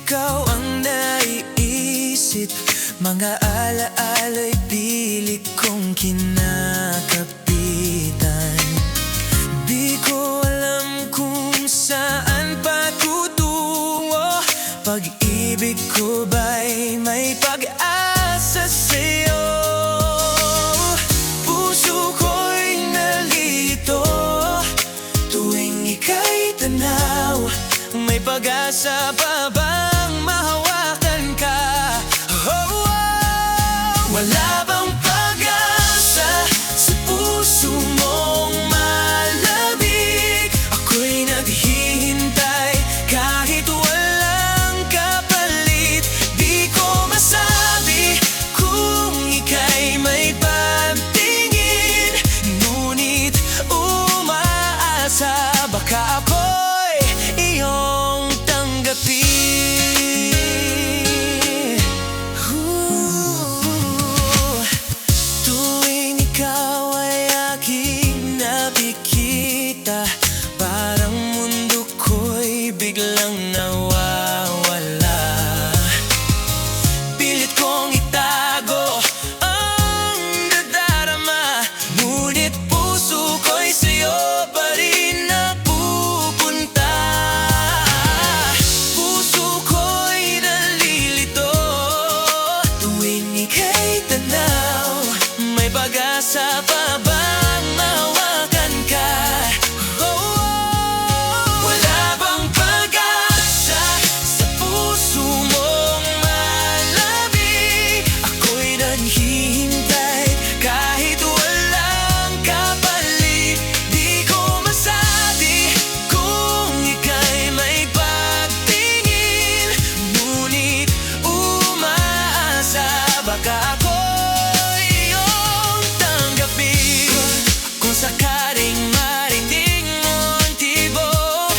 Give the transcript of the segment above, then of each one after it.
ikaw ang naiisip, mga alaala'y pilit kong kinakapitan. Di ko alam kung saan patungo, pag-ibig ko ba'y may pag-asa sa'yo? Puso ko'y nalilito tuwing ika'y tanaw, may pag-asa pa bang mahawakan ka? Oh, oh. Wala bang pag-asa sa puso mong malamig? Ako'y naghihintay kahit walang kapalit. Di ko masabi kung ika'y may pagtingin, ngunit umaasa baka ako'y iyong tanggapin. Tuwing ikaw ay aking nakikita, parang mundo ko'y biglang nawawala. Pilit kong itago ang nadarama, ngunit puso ko'y sa'yo pa rin napupunta. Puso ko'y nalilito tuwing ika'y tanaw, may pag-asa pa bang mahawakan ka? Oh, oh. Wala bang pag-asa sa puso mong malamig? Ako'y naghihintay kahit walang kapalit. Di ko masabi kung ika'y may pagtingin, ngunit umaasa baka ako'y iyong tanggapin. Kung sakaling marinig mo ang tibok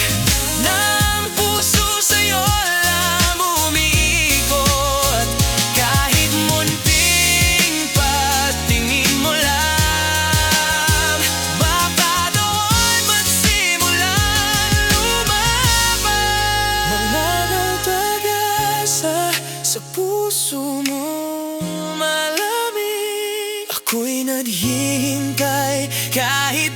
ng puso, sa'yo lang umiikot. Kahit munting patingin mo lang, baka doon magsimulang lumaban. Wala bang pag-asa sa puso mo malamig? Ako'y naghihintay kahit